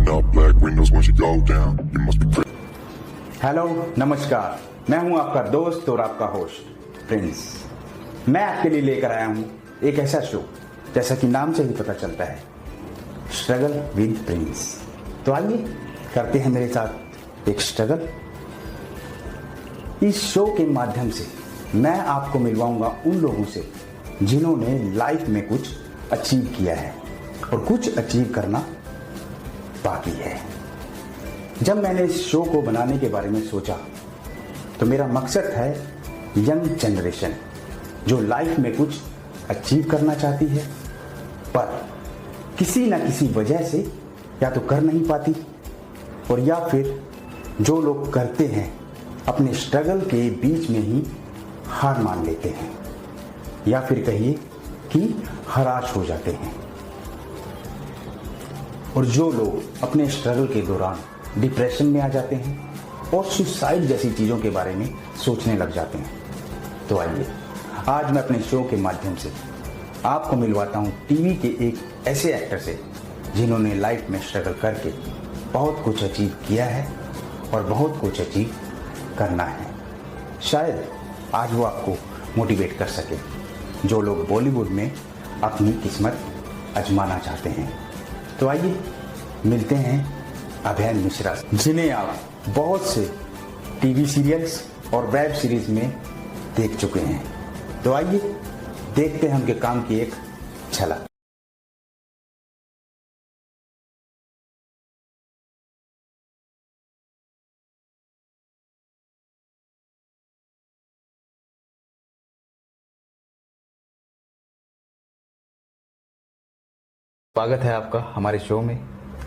Rolling up black windows once you go down. You must be crazy. Hello नमस्कार, मैं हूं आपका दोस्त और आपका होस्ट प्रिंस। मैं आपके लिए लेकर आया हूं एक ऐसा शो जैसा कि नाम से ही पता चलता है, स्ट्रगल विद प्रिंस। तो आइए करते हैं मेरे साथ एक स्ट्रगल। इस शो के माध्यम से मैं आपको मिलवाऊंगा उन लोगों से जिन्होंने लाइफ में कुछ अचीव किया है और कुछ अचीव करना बाकी है। जब मैंने इस शो को बनाने के बारे में सोचा तो मेरा मकसद है यंग जनरेशन जो लाइफ में कुछ अचीव करना चाहती है पर किसी न किसी वजह से या तो कर नहीं पाती, और या फिर जो लोग करते हैं अपने स्ट्रगल के बीच में ही हार मान लेते हैं, या फिर कहिए कि हराश हो जाते हैं। और जो लोग अपने स्ट्रगल के दौरान डिप्रेशन में आ जाते हैं और सुसाइड जैसी चीज़ों के बारे में सोचने लग जाते हैं। तो आइए आज मैं अपने शो के माध्यम से आपको मिलवाता हूँ टीवी के एक ऐसे एक्टर से जिन्होंने लाइफ में स्ट्रगल करके बहुत कुछ अचीव किया है और बहुत कुछ अचीव करना है। शायद आज वो आपको मोटिवेट कर सके, जो लोग बॉलीवुड में अपनी किस्मत आजमाना चाहते हैं। तो आइए मिलते हैं अभय मिश्रा, जिन्हें आप बहुत से टीवी सीरियल्स और वेब सीरीज में देख चुके हैं। तो आइए देखते हैं उनके काम की एक झलक। स्वागत है आपका हमारे शो में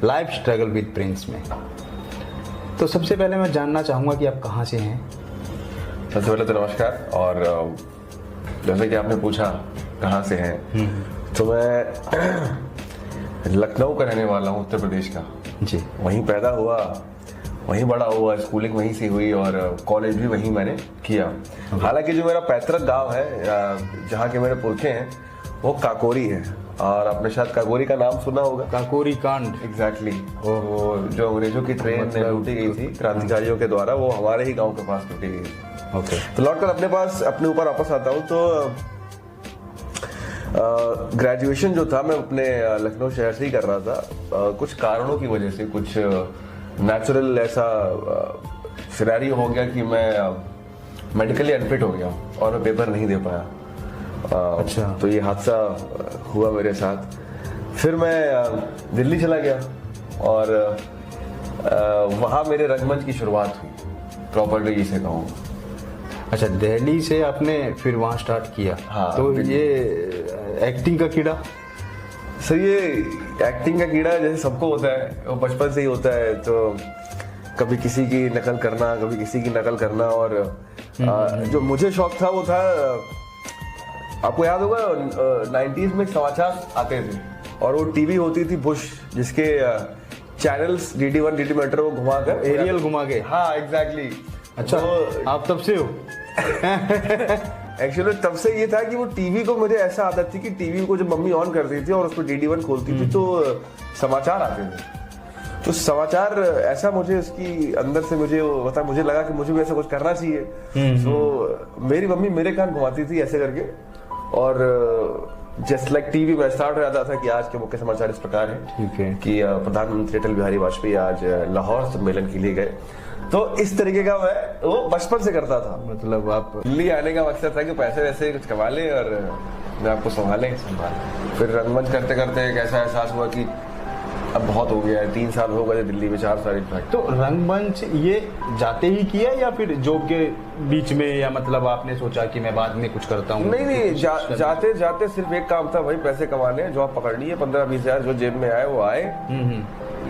लाइफ स्ट्रगल विद प्रिंस में। तो सबसे पहले मैं जानना चाहूँगा कि आप कहाँ से हैं। सबसे पहले तो नमस्कार। और जैसे कि आपने पूछा कहाँ से हैं, तो मैं लखनऊ का रहने वाला हूँ, उत्तर प्रदेश का। जी। वहीं पैदा हुआ, वहीं बड़ा हुआ, स्कूलिंग वहीं से हुई और कॉलेज भी वहीं मैंने किया। हालांकि जो मेरा पैतृक गांव है, जहाँ के मेरे पुरखे हैं, वो काकोरी है। और आपने शायद काकोरी का नाम सुना होगा, काकोरी कांड। एग्जैक्टली। वो जो अंग्रेजों की ट्रेन लूटी गई थी क्रांतिकारियों के द्वारा, वो हमारे ही गांव के पास लूटी गई थी। ओके। तो लौटकर अपने ऊपर वापस आता हूँ। तो ग्रेजुएशन जो था मैं अपने लखनऊ शहर से ही कर रहा था। कुछ कारणों की वजह से, कुछ नेचुरल ऐसा सिनेरियो हो गया कि मैं मेडिकली अनफिट हो गया और मैं पेपर नहीं दे पाया। अच्छा। तो ये हादसा हुआ मेरे साथ। फिर मैं दिल्ली चला गया और वहाँ मेरे रंगमंच की शुरुआत हुई, प्रॉपर्ली जिसे कहूँ। अच्छा, दिल्ली से आपने फिर वहाँ स्टार्ट किया। हाँ। तो ये एक्टिंग का कीड़ा, सर ये एक्टिंग का कीड़ा जैसे सबको होता है, वो बचपन से ही होता है। तो कभी किसी की नकल करना, कभी किसी की नकल करना। और जो मुझे शौक था वो था, आपको याद होगा 90s में समाचार आते थे और वो टीवी होती थी बुश, जिसके चैनल्स DD1 DD मेट्रो को घुमाकर, एरियल घुमा के। हाँ एग्जैक्टली। अच्छा, तो आप तब से हो? एक्चुअली तब से ये था कि वो टीवी को, मुझे ऐसा आदत थी कि टीवी को जब मम्मी ऑन करती थी और उसको DD1 खोलती थी तो समाचार आते थे। तो समाचार ऐसा मुझे उसकी अंदर से मुझे लगा कि मुझे भी ऐसा कुछ करना चाहिए। तो मेरी मम्मी मेरे कान घुमाती थी ऐसे करके, और जस्ट लाइक टीवी में स्टार्ट हो जाता था कि आज के मुख्य समाचार इस प्रकार है कि प्रधानमंत्री अटल बिहारी वाजपेयी आज लाहौर सम्मेलन के लिए गए। तो इस तरीके का मैं वो बचपन से करता था। मतलब आप दिल्ली आने का मकसद था कि पैसे वैसे कुछ कमा लें और मैं आपको संभालें। फिर रंगमंच करते करते एक ऐसा एहसास हुआ कि अब बहुत हो गया है, 3 साल हो गए दिल्ली में, 4 साल इनफैक्ट। तो रंगमंच ये जाते ही किया या फिर जॉब के बीच में, या मतलब आपने सोचा कि मैं बाद में कुछ करता हूँ? नहीं, जाते जाते सिर्फ एक काम था, भाई पैसे कमाने, जॉब पकड़नी है, 15-20 हजार जो जेब में आए वो आए।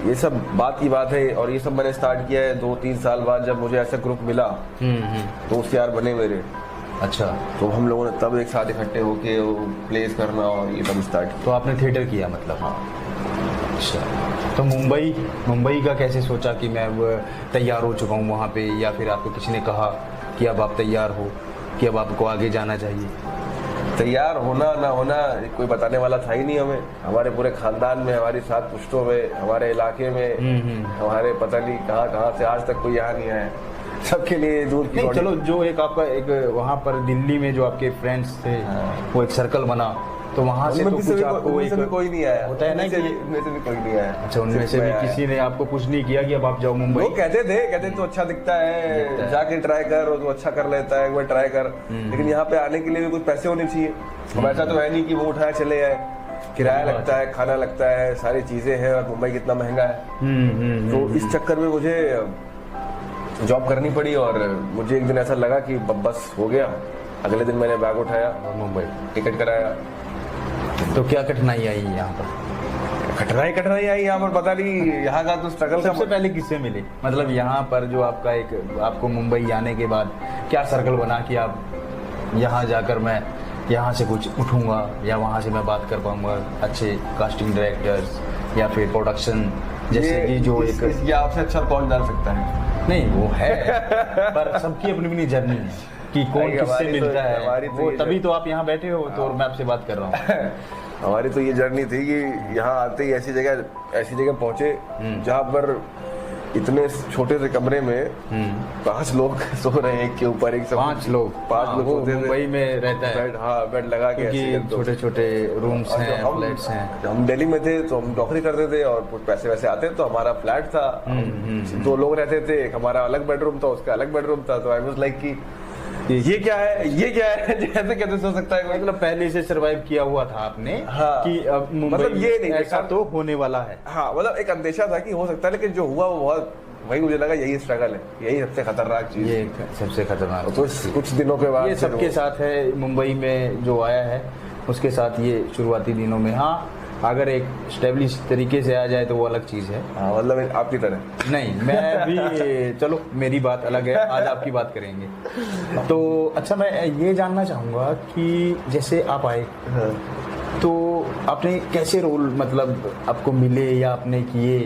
ये सब बात की बात है। और ये सब मैंने स्टार्ट किया है 2-3 साल बाद, जब मुझे ऐसा ग्रुप मिला, दोस्त यार बने मेरे। अच्छा। तो हम लोगों ने तब एक साथ इकट्ठे होके प्लेस करना और ये तब स्टार्ट। तो आपने थिएटर किया मतलब? हाँ। अच्छा, तो मुंबई का कैसे सोचा कि मैं अब तैयार हो चुका हूँ वहाँ पे, या फिर आपको किसी ने कहा कि अब आप तैयार हो कि अब आपको आगे जाना चाहिए? तैयार होना ना होना कोई बताने वाला था ही नहीं हमें। हमारे पूरे खानदान में, हमारी 7 पुश्तों में, हमारे इलाके में, हमारे पता नहीं कहाँ से आज तक कोई यहाँ नहीं आया। सबके लिए दूर की नहीं, चलो जो एक आपका एक वहाँ पर दिल्ली में जो आपके फ्रेंड्स थे, वो एक सर्कल बना, तो वहाँ से तो कुछ आपको एक कोई नहीं आया होता है ना कि उनमें से भी कोई नहीं आया। अच्छा, उनमें से भी किसी ने आपको कुछ नहीं किया कि अब आप जाओ मुंबई? वो कहते तो अच्छा दिखता है, जाके ट्राई कर, वो तो अच्छा कर लेता है, एक बार ट्राई कर। लेकिन यहाँ पे आने के लिए भी कुछ पैसे होने चाहिए। अब ऐसा तो है नहीं कि वो उठाया चले आए, किराया लगता है, खाना लगता है, सारी चीजें हैं, और मुंबई कितना महंगा है। तो इस चक्कर में मुझे जॉब करनी पड़ी, और मुझे एक दिन ऐसा लगा कि बस हो गया। अगले दिन मैंने बैग उठाया और मुंबई टिकट कराया। तो क्या कठिनाई आई यहाँ पर? कठिनाई आई यहाँ पर, पता नहीं यहाँ का तो स्ट्रगल। सबसे पहले किससे मिले, मतलब यहाँ पर जो आपका एक आपको मुंबई आने के बाद क्या सर्कल बना कि आप यहाँ जाकर मैं यहाँ से कुछ उठूंगा, या वहाँ से मैं बात कर पाऊंगा अच्छे कास्टिंग डायरेक्टर्स या फिर प्रोडक्शन जैसे कि जो एक ये आपसे अच्छा कौन जान सकता है? नहीं वो है पर सबकी अपनी अपनी जर्नी है कि कौन किससे मिलता है, वो तभी तो आप यहाँ बैठे हो, तो और मैं आपसे बात कर रहा हूँ। हमारी तो ये जर्नी थी कि यहाँ आते ही ऐसी जगह पहुंचे जहाँ पर इतने छोटे से कमरे में 5 लोग सो रहे हैं, एक के ऊपर एक। 5 लोग सोते थे। मुंबई में रहता है बेड, हाँ बेड लगा के, छोटे छोटे रूम्स हैं, फ्लैट्स हैं। हम दिल्ली में थे तो हम नौकरी करते थे और कुछ पैसे वैसे आते, तो हमारा फ्लैट था, 2 लोग रहते थे, एक हमारा अलग बेडरूम था, उसका अलग बेडरूम था। तो आई वाज लाइक कि ये क्या है जैसे कैसे सो सकता है? मतलब पहले से सरवाइव किया हुआ था आपने। हाँ, कि अब मुंबई मतलब ये नहीं ऐसा तो होने वाला है। हाँ, मतलब एक अंदेशा था कि हो सकता है, लेकिन जो हुआ वो बहुत, वही मुझे लगा यही स्ट्रगल है, यही सबसे खतरनाक चीज, ये सबसे खतरनाक। तो कुछ दिनों के बाद ये सबके साथ है, मुंबई में जो आया है उसके साथ ये शुरुआती दिनों में। हाँ, अगर एक स्टेब्लिश तरीके से आ जाए तो वो अलग चीज़ है। हाँ, मतलब आपकी तरह नहीं, मैं भी चलो मेरी बात अलग है, आज आपकी बात करेंगे। तो अच्छा, मैं ये जानना चाहूँगा कि जैसे आप आए तो आपने कैसे रोल मतलब आपको मिले या आपने किए,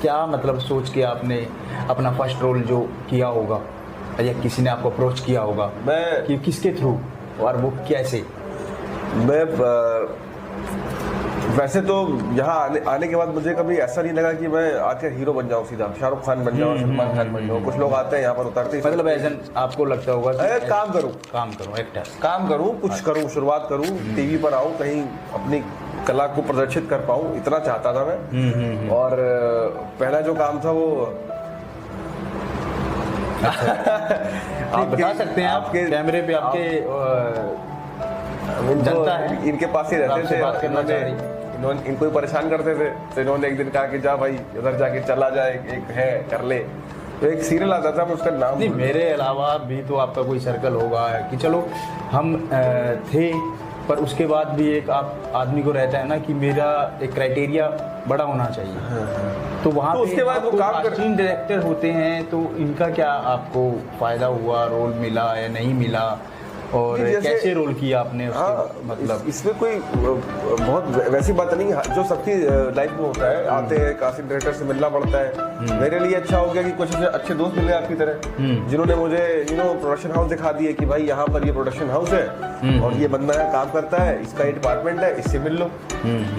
क्या मतलब सोच के आपने अपना फर्स्ट रोल जो किया होगा, या किसी ने आपको अप्रोच किया होगा कि किसके थ्रू और वो कैसे? मैं वैसे तो यहाँ आने के बाद मुझे कभी ऐसा नहीं लगा कि मैं आकर हीरो बन जाऊँ, सीधा शाहरुख खान बन जाऊँ, सलमान खान बन जाऊँ। कुछ लोग आते हैं यहाँ पर उतरते, मतलब एजन आपको लगता होगा काम करूँ, एक्टर काम करूँ, कुछ करूँ, शुरुआत करूँ, टीवी पर आऊँ, कहीं अपनी कला को प्रदर्शित कर पाऊँ, इतना चाहता था मैं। और पहला जो काम था वो आप बता सकते हैं, आपके कैमरे पे आपके जनता है इनके पास ही रहते थे, बात करना चाह रही, इनको ही परेशान करते थे। तो इन्होंने एक दिन कहा कि जा भाई उधर जाके चला जाए, एक है कर ले। तो एक सीरियल आता था, उसका नाम नहीं, मेरे अलावा भी तो आपका कोई सर्कल होगा कि चलो हम थे, पर उसके बाद भी एक आप आदमी को रहता है ना कि मेरा एक क्राइटेरिया बड़ा होना चाहिए। तो वहाँ तो उसके बाद वो काम कास्टिंग डायरेक्टर होते हैं, तो इनका क्या आपको फायदा हुआ, रोल मिला या नहीं मिला, और कैसे रोल किया आपने उसके? हाँ, मतलब इसमें कोई बहुत वैसी बात नहीं, जो सबकी लाइफ में होता है, आते हैं कास्टिंग डायरेक्टर से मिलना पड़ता है। मेरे लिए अच्छा हो गया कि कुछ अच्छे दोस्त मिले आपकी तरह, जिन्होंने मुझे प्रोडक्शन हाउस दिखा दिए कि भाई यहाँ पर ये प्रोडक्शन हाउस है और ये बंदा है, काम करता है, इसका ये डिपार्टमेंट है, इससे मिल लो।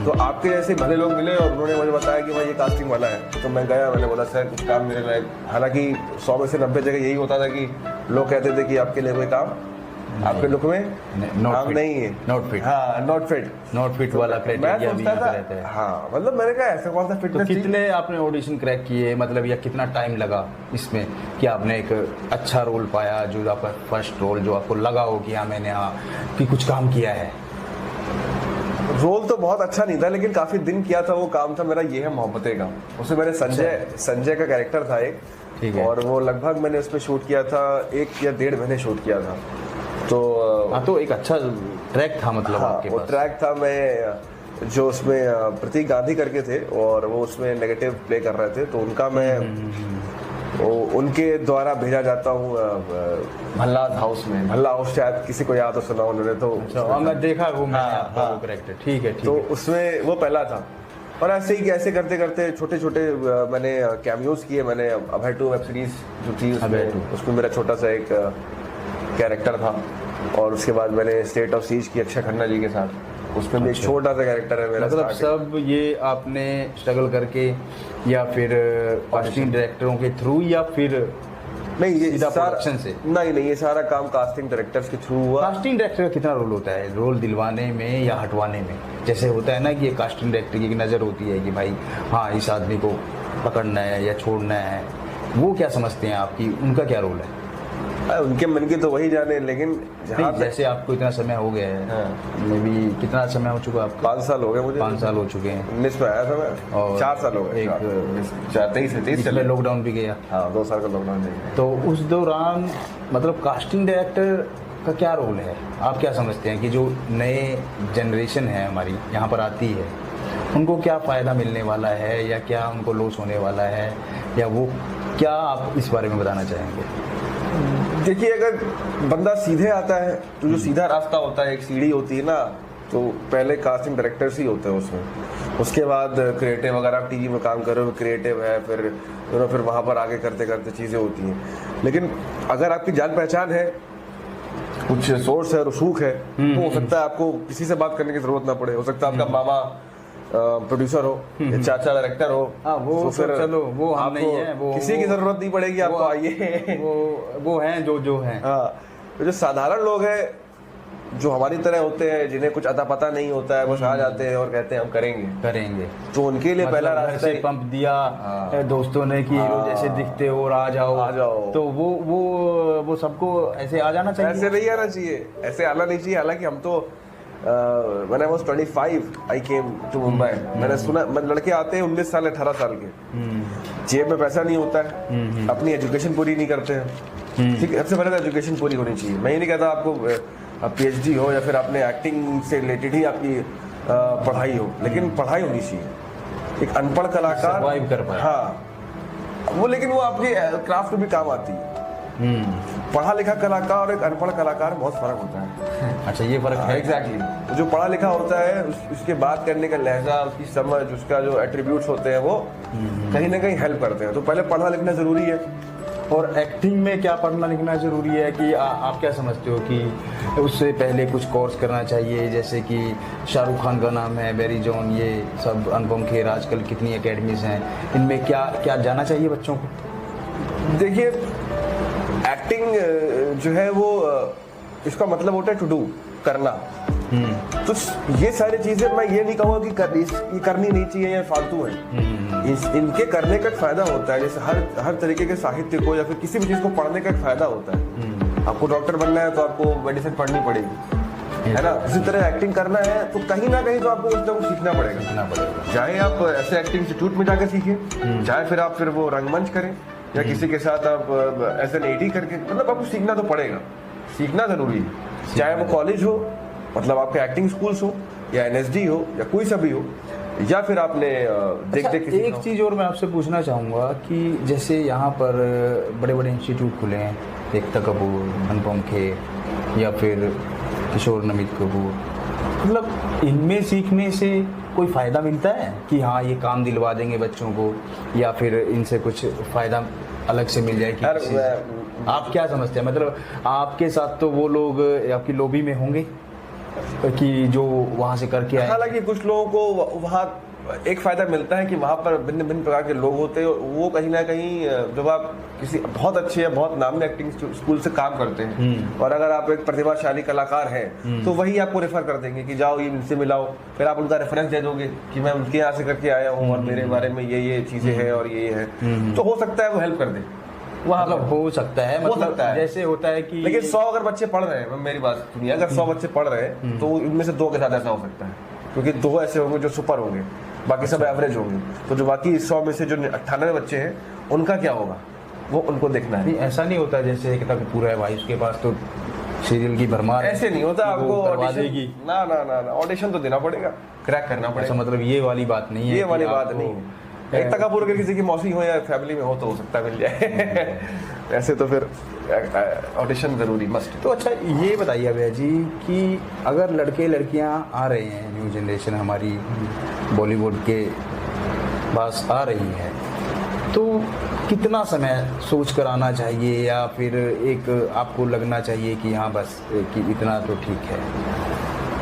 तो आपके जैसे भले लोग मिले और उन्होंने मुझे बताया कि भाई ये कास्टिंग वाला है। तो मैं गया, मैंने बोला सर कुछ काम मेरे लायक। हालांकि 100 में से 90 जगह यही होता था कि लोग कहते थे कि आपके लिए कोई काम आपके लुक में काम नहीं है, नॉट फिट। हाँ, नॉट फिट वाला क्राइटेरिया भी रहता है। हाँ, मतलब मैंने कहा ऐसा कौन सा फिटनेस। तो कितने आपने ऑडिशन क्रैक किए, मतलब या कितना टाइम लगा इसमें कि आपने एक अच्छा रोल पाया, जो आपका फर्स्ट रोल जो आपको लगा हो कि हाँ मैंने कि कुछ काम किया है? रोल तो बहुत अच्छा नहीं था, लेकिन काफी दिन किया था। वो काम था मेरा ये है मोहब्बतें का। उसमें मैंने संजय का कैरेक्टर था एक, ठीक है, और वो लगभग मैंने उसमें शूट किया था 1 या 1.5 महीने शूट किया था। तो एक अच्छा ट्रैक था, मतलब हाँ, आपके वो पास ट्रैक था। मैं जो उसमें प्रतीक गांधी करके थे और वो उसमें नेगेटिव प्ले कर रहे थे, तो उनका मैं उनके द्वारा भेजा जाता हूँ भल्ला हाउस में। भल्ला हाउस शायद किसी को याद हो, सुना उन्होंने तो। अच्छा, मैं देखा वो कैरेक्टर, ठीक है। तो उसमें वो पहला था, और ऐसे ही ऐसे करते करते छोटे छोटे मैंने कैमियोज किए। मैंने अभय 2 वेब सीरीज जो थी उसमें मेरा छोटा सा एक कैरेक्टर था। और उसके बाद मैंने स्टेट ऑफ सीज की अक्षय खन्ना जी के साथ, उसमें भी एक छोटा सा कैरेक्टर है मेरा। मतलब सब ये आपने स्ट्रगल करके या फिर कास्टिंग डायरेक्टरों के थ्रू या फिर नहीं, ये सीधा सारा प्रोडक्शन से? नहीं, ये सारा काम कास्टिंग डायरेक्टर्स के थ्रू हुआ। कास्टिंग डायरेक्टर का कितना रोल होता है, रोल दिलवाने में या हटवाने में? जैसे होता है ना कि ये कास्टिंग डायरेक्टर की एक नज़र होती है कि भाई हाँ इस आदमी को पकड़ना है या छोड़ना है, वो क्या समझते हैं आपकी, उनका क्या रोल है? उनके मन की तो वही जाने, लेकिन जहाँ जैसे आपको इतना समय हो गया है, हाँ। मैं भी कितना समय हो चुका आपका? 5 साल हो गए मुझे। 5 साल हो चुके हैं। 19 में आया था मैं, और 4 साल हो गए। 23 चले, लॉकडाउन भी गया। हाँ, 2 साल का लॉकडाउन गया। तो उस दौरान मतलब कास्टिंग डायरेक्टर का क्या रोल है, आप क्या समझते हैं कि जो नए जनरेशन है हमारी यहाँ पर आती है, उनको क्या फ़ायदा मिलने वाला है या क्या उनको लॉस होने वाला है, या वो क्या आप इस बारे में बताना चाहेंगे? देखिए, अगर बंदा सीधे आता है तो जो सीधा रास्ता होता है, एक सीढ़ी होती है ना, तो पहले कास्टिंग डायरेक्टर्स ही होते हैं उसमें, उसके बाद क्रिएटिव, अगर आप टीवी में काम कर रहे हो क्रिएटिव है, फिर वहाँ पर आगे करते करते चीज़ें होती हैं। लेकिन अगर आपकी जान पहचान है, कुछ सोर्स है, रसूख है, तो हो सकता है आपको किसी से बात करने की जरूरत ना पड़े। हो सकता है आपका मामा प्रोड्यूसर हो या चाचा डायरेक्टर हो, वो तो फिर चलो वो हम नहीं है, वो किसी की जरूरत नहीं पड़ेगी आपको, आइए वो हैं जो हैं। हाँ, तो जो साधारण लोग हैं जो हमारी तरह होते हैं, जिन्हें कुछ अता पता नहीं होता है, बस आ जाते हैं और कहते हैं हम करेंगे, तो उनके लिए पहला रास्ता से पंप दिया दोस्तों ने कि हीरो जैसे दिखते हो और आ जाओ, तो वो सबको ऐसे आ जाना चाहिए। ऐसे नहीं आना चाहिए, ऐसे आना नहीं चाहिए। हालांकि हम तो when I was 25 I came to Mumbai। मैंने सुना लड़के आते हैं 19 साल 18 साल के, जेब में पैसा नहीं होता है, अपनी एजुकेशन पूरी नहीं करते हैं। ठीक है, सबसे पहले तो एजुकेशन पूरी होनी चाहिए। मैं ये नहीं कहता आपको PhD हो या फिर आपने एक्टिंग से रिलेटेड ही आपकी पढ़ाई हो, लेकिन पढ़ाई होनी चाहिए। एक अनपढ़ कलाकार सर्वाइव कर पाए, हाँ वो, लेकिन वो आपके क्राफ्ट में भी काम आती है। पढ़ा लिखा कलाकार और एक अनपढ़ कलाकार बहुत फर्क होता है। अच्छा, ये फर्क है? एग्जैक्टली। जो पढ़ा लिखा होता है उसके बात करने का लहजा, उसकी समझ, उसका जो एट्रीब्यूट्स होते हैं वो कहीं ना कहीं हेल्प करते हैं। तो पहले पढ़ना लिखना जरूरी है। और एक्टिंग में क्या पढ़ना लिखना जरूरी है कि आप क्या समझते हो कि उससे पहले कुछ कोर्स करना चाहिए? जैसे कि शाहरुख खान का नाम है, बैरी जॉन, ये सब, अनुपम खेर, आजकल कितनी एकेडमीज हैं, इनमें क्या जाना चाहिए बच्चों को? देखिए, एक्टिंग जो है वो इसका मतलब होता है टू डू, करना। तो ये सारी चीजें मैं ये नहीं कहूँगा कि ये करनी नहीं चाहिए या फालतू है। इनके करने का एक फायदा होता है। जैसे हर तरीके के साहित्य को या फिर किसी भी चीज को पढ़ने का एक फायदा होता है। आपको डॉक्टर बनना है तो आपको मेडिसिन पढ़नी पड़ेगी, है ना। इसी तरह एक्टिंग करना है तो कहीं ना कहीं तो आपको कुछ ना कुछ सीखना पड़ेगा। चाहे आप ऐसे एक्टिंग इंस्टीट्यूट में जाकर सीखें, चाहे फिर आप वो रंगमंच करें, या किसी के साथ आप एज एन एडी करके, मतलब आपको सीखना तो पड़ेगा, सीखना जरूरी है। चाहे वो कॉलेज हो, मतलब आपके एक्टिंग स्कूल्स हो, या NSD हो, या कोई सा भी हो, या फिर आपने एक चीज़ और मैं आपसे पूछना चाहूँगा कि जैसे यहाँ पर बड़े बड़े इंस्टीट्यूट खुले हैं, एकता कपूर, अनुपम खेर या फिर किशोर नमित कपूर, मतलब इनमें सीखने से कोई फ़ायदा मिलता है कि हाँ ये काम दिलवा देंगे बच्चों को, या फिर इनसे कुछ फ़ायदा अलग से मिल जाए कि आप क्या समझते हैं? मतलब आपके साथ तो वो लोग आपकी लॉबी में होंगे कि जो वहाँ से करके आए। हालांकि कुछ लोगों को वहाँ एक फायदा मिलता है कि वहाँ पर भिन्न भिन्न प्रकार के लोग होते हैं, और वो कहीं ना कहीं जब आप किसी बहुत अच्छे या बहुत नामी एक्टिंग स्कूल से काम करते हैं, और अगर आप एक प्रतिभाशाली कलाकार हैं, तो वही आपको रेफर कर देंगे कि जाओ ये इनसे मिलाओ। फिर आप उनका रेफरेंस दे दोगे कि मैं उनके यहाँ से करके आया हूँ और मेरे बारे में ये चीजें हैं और ये है, तो हो सकता है वो हेल्प कर दे। मतलब हो सकता है, मतलब जैसे होता है कि लेकिन 100 अगर बच्चे पढ़ रहे हैं, मेरी बात सुनिए, अगर 100 बच्चे पढ़ रहे हैं तो इनमें से 2 के साथ ऐसा हो सकता है, क्योंकि 2 ऐसे होंगे जो सुपर होंगे, बाकी सब एवरेज होंगे। तो जो बाकी 100 में से जो 98 बच्चे हैं, उनका क्या होगा, वो उनको देखना है। ऐसा नहीं होता जैसे एक तक पूरा है भाई, उसके पास तो सीरियल की भरमार, ऐसे नहीं होता। आपको ऑडिशन ना ऑडिशन तो देना पड़ेगा, क्रैक करना पड़ेगा। मतलब ये वाली बात नहीं है, ये वाली बात नहीं है। एक तक पूरा किसी की मौसी हो या फैमिली में हो सकता है मिल जाए। ऐसे तो फिर ऑडिशन जरूरी मस्ट। तो अच्छा ये बताइए भैया जी कि अगर लड़के लड़कियां आ रहे हैं, न्यू जनरेशन हमारी बॉलीवुड के पास आ रही है, तो कितना समय सोच कर आना चाहिए, या फिर एक आपको लगना चाहिए कि हाँ बस कि इतना तो ठीक है?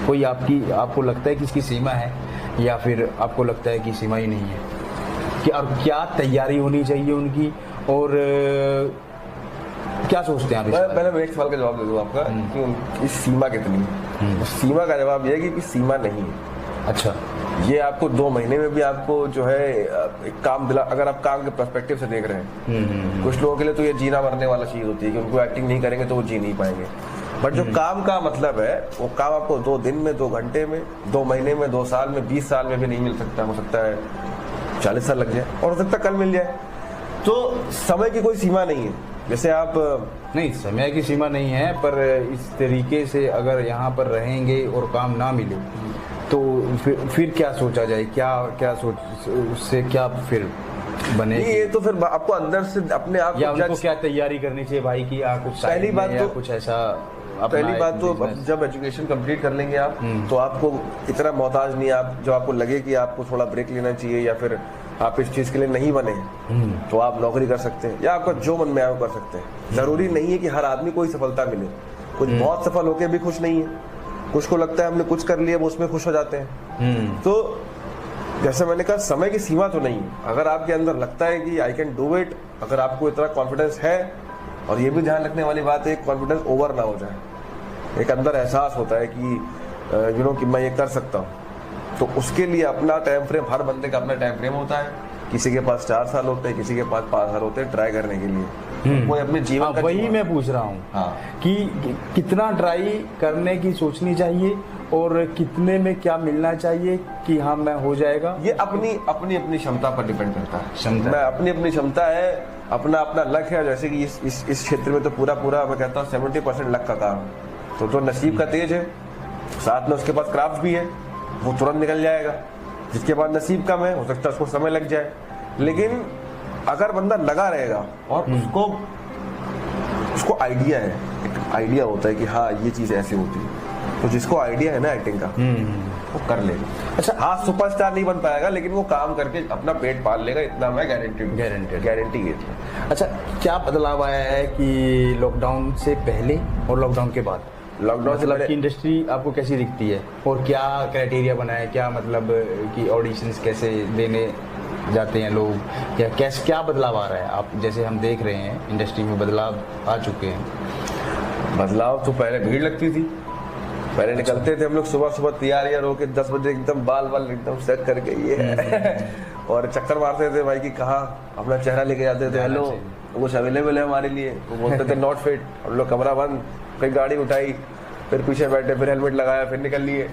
कोई आपको लगता है कि इसकी सीमा है, या फिर आपको लगता है कि सीमा ही नहीं है? कि और क्या तैयारी होनी चाहिए उनकी, और क्या सोचते हैं आप? पहले मैं एक सवाल का जवाब दे दूं आपका कि इस सीमा कितनी है। उस सीमा का जवाब ये है कि सीमा नहीं है। अच्छा, ये आपको 2 महीने में भी आपको जो है एक काम दिला, अगर आप काम के पर्सपेक्टिव से देख रहे हैं। कुछ लोगों के लिए तो ये जीना मरने वाला चीज होती है कि उनको एक्टिंग नहीं करेंगे तो वो जी नहीं पाएंगे। बट जो काम का मतलब है, वो काम आपको 2 दिन में, 2 घंटे में, 2 महीने में, 2 साल में, 20 साल में भी नहीं मिल सकता। हो सकता है 40 साल लग जाए, और हो सकता है कल मिल जाए। तो समय की कोई सीमा नहीं है। जैसे आप नहीं, समय की सीमा नहीं है, पर इस तरीके से अगर यहाँ पर रहेंगे और काम ना मिले तो फिर क्या सोचा जाए? क्या सोच, उससे क्या फिर बने? ये तो फिर आपको अंदर से अपने आप या उनको क्या तैयारी करनी चाहिए भाई कि कुछ पहली बात तो कुछ ऐसा? पहली बात तो जब एजुकेशन कंप्लीट कर लेंगे आप, तो आपको इतना मोहताज नहीं, आप जो आपको लगे कि आपको थोड़ा ब्रेक लेना चाहिए, या फिर आप इस चीज के लिए नहीं बने, तो आप नौकरी कर सकते हैं, या आपका जो मन में आए वो कर सकते हैं। जरूरी नहीं है कि हर आदमी को ही सफलता मिले। कुछ बहुत सफल होके भी खुश नहीं है, कुछ को लगता है हमने कुछ कर लिया, वो उसमें खुश हो जाते हैं। तो जैसे मैंने कहा, समय की सीमा तो नहीं है। अगर आपके अंदर लगता है कि आई कैन डू इट, अगर आपको इतना कॉन्फिडेंस है, और ये भी ध्यान रखने वाली बात है, कॉन्फिडेंस ओवर ना हो जाए। एक अंदर एहसास होता है कि कि मैं ये कर सकता हूँ, तो उसके लिए अपना टाइम फ्रेम, हर बंदे का अपना टाइम फ्रेम होता है। किसी के पास 4 साल होते हैं, किसी के पास 5 साल होते हैं ट्राई करने के लिए। वो अपने जीवन का वही मैं पूछ रहा हूँ। हाँ, कि कितना ट्राई करने की सोचनी चाहिए, और कितने में क्या मिलना चाहिए कि हाँ मैं हो जाएगा? ये अपनी क्षमता पर डिपेंड करता है। क्षमता, मैं अपनी क्षमता है, अपना लक है। जैसे कि इस क्षेत्र में तो पूरा मैं कहता हूँ 70% लक का काम है। तो नसीब का तेज है, साथ में उसके पास क्राफ्ट भी है, वो तुरंत निकल जाएगा। जिसके पास नसीब कम है, हो सकता है उसको समय लग जाए। लेकिन अगर बंदा लगा रहेगा और उसको आइडिया है, एक आइडिया होता है कि हाँ ये चीज ऐसी होती है, तो जिसको आइडिया है ना एक्टिंग का, वो कर लेगा। अच्छा, हाँ सुपरस्टार नहीं बन पाएगा, लेकिन वो काम करके अपना पेट पाल लेगा, इतना मैं गारंटी देती हूँ। अच्छा, क्या बदलाव आया है कि लॉकडाउन से पहले और लॉकडाउन के बाद? लॉकडाउन मतलब की इंडस्ट्री आपको कैसी दिखती है, और क्या क्राइटेरिया बना है? क्या मतलब कि ऑडिशंस कैसे देने जाते हैं लोग, या क्या बदलाव आ रहा है? आप जैसे हम देख रहे हैं इंडस्ट्री में बदलाव आ चुके हैं। बदलाव तो पहले भीड़ लगती थी, पहले निकलते थे हम लोग सुबह तैयार होकर 10 बजे एकदम बाल एकदम सेट करके ये और चक्कर मारते थे भाई कि कहाँ अपना चेहरा लेके जाते थे, हेलो कुछ अवेलेबल है हमारे लिए, वो बोलते थे नॉट फिट। हम लोग कमरा बंद, फिर गाड़ी उठाई, फिर पीछे बैठे, फिर हेलमेट लगाया, फिर निकल लिए।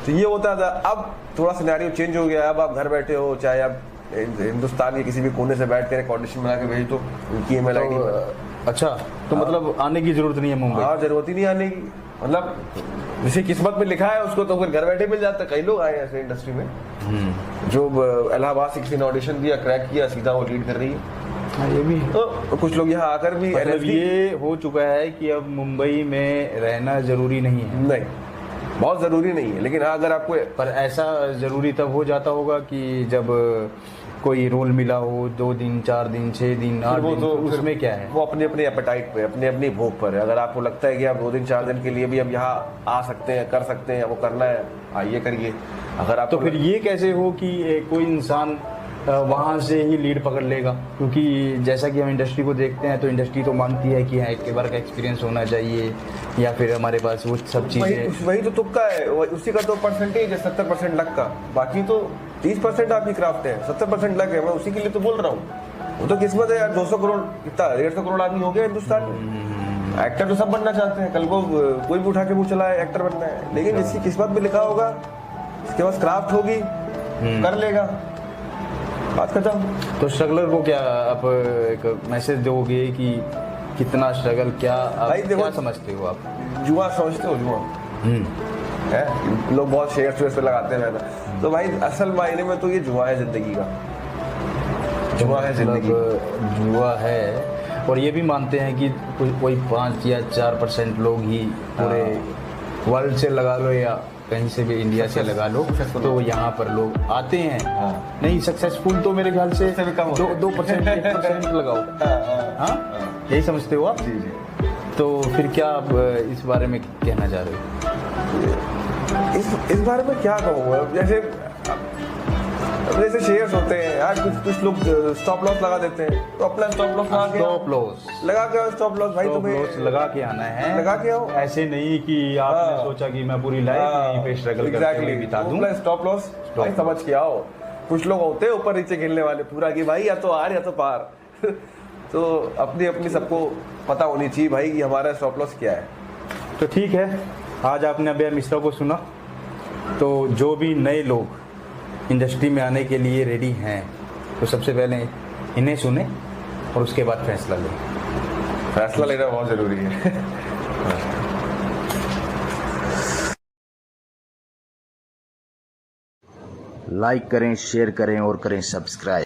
तो ये होता था। अब थोड़ा सिनेरियो चेंज हो गया। अब आप घर बैठे हो, चाहे आप हिंदुस्तान के किसी भी कोने से बैठ कर एक ऑडिशन बना के भेज दो उनकी ईमेल आईडी पर। अच्छा, तो मतलब आने की जरूरत नहीं है मुंबई? हाँ, जरूरत ही नहीं आने की। मतलब जिसे किस्मत में लिखा है उसको तो फिर घर बैठे मिल जाता है। कई लोग आए ऐसे इंडस्ट्री में, जो इलाहाबाद से किसी ने ऑडिशन दिया, क्रैक किया, सीधा वो लीड कर रही है। ये भी तो कुछ लोग यहाँ आकर भी मतलब ये हो चुका है कि अब मुंबई में रहना जरूरी नहीं है। नहीं, बहुत जरूरी नहीं है, लेकिन हाँ अगर आपको, पर ऐसा जरूरी तब हो जाता होगा कि जब कोई रोल मिला हो, 2 दिन 4 दिन 6 दिन 8 दिन, तो उसमें क्या है? वो अपने एपेटाइट पे, अपनी भूख पर है। अगर आपको लगता है कि आप 2 दिन 4 दिन के लिए भी अब यहाँ आ सकते हैं, कर सकते हैं, वो करना है, आइए करिए। अगर आप तो फिर ये कैसे हो कि कोई इंसान वहाँ से ही लीड पकड़ लेगा? क्योंकि जैसा कि हम इंडस्ट्री को देखते हैं, तो इंडस्ट्री तो मानती है कि हाँ एक बार का एक्सपीरियंस होना चाहिए, या फिर हमारे पास वो सब चीज़ें। वही तो तुक्का है, उसी का तो परसेंटेज है 70% लक का। बाकी तो 30% आपकी क्राफ्ट है, 70% लक है। मैं उसी के लिए तो बोल रहा हूँ। वो तो किस्मत है यार। 200 करोड़, कितना 150 करोड़ आदमी हो गया हिंदुस्तान में। एक्टर तो सब बनना चाहते हैं, कल को कोई भी उठा के मुँह चला एक्टर बनना है, लेकिन जिसकी किस्मत में लिखा होगा, उसके पास क्राफ्ट होगी, कर लेगा, बात खत्म। तो स्ट्रगलर को क्या आप एक मैसेज दोगे कि कितना स्ट्रगल, क्या भाई देखो, क्या समझते हो आप? जुआ समझते हो? जुआ है, लोग बहुत शेयर पे लगाते हैं। तो भाई असल मायने में तो ये जुआ है जिंदगी का, जुआ है जिंदगी, जुआ है। और ये भी मानते हैं कि कोई 5 या 4% लोग ही पूरे वर्ल्ड से लगा लो या कहीं से भी इंडिया से लगा लो तो यहाँ पर लोग आते हैं। नहीं सक्सेसफुल तो मेरे ख्याल से उससे भी कम होते हैं। 2% 1% लगाओ। हाँ यही समझते हो आप? जी जी। तो फिर क्या आप इस बारे में कहना चाह रहे हो? इस बारे में क्या कहूँगा, जैसे शेयर्स होते हैं यार, कुछ लोग स्टॉप लॉस लगा देते हैं, तो अपना स्टॉप लॉस लगा के स्टॉप लॉस भाई तुम्हें लगा के आना है, लगा के आओ। ऐसे नहीं कि आपने सोचा कि मैं पूरी लाइफ यहीं पे स्ट्रगल करते हुए बिता दूं। स्टॉप लॉस भाई समझ के आओ। कुछ लोग होते हैं ऊपर नीचे खेलने वाले पूरा कि भाई या तो आर या तो पार तो अपनी अपनी सबको पता होनी चाहिए भाई कि हमारा स्टॉप लॉस क्या है। तो ठीक है, आज आपने अभय मिश्रा को सुना, तो जो भी नए लोग इंडस्ट्री में आने के लिए रेडी हैं तो सबसे पहले इन्हें सुने और उसके बाद फैसला लें। फैसला लेना बहुत जरूरी है। लाइक करें, शेयर करें और करें सब्सक्राइब।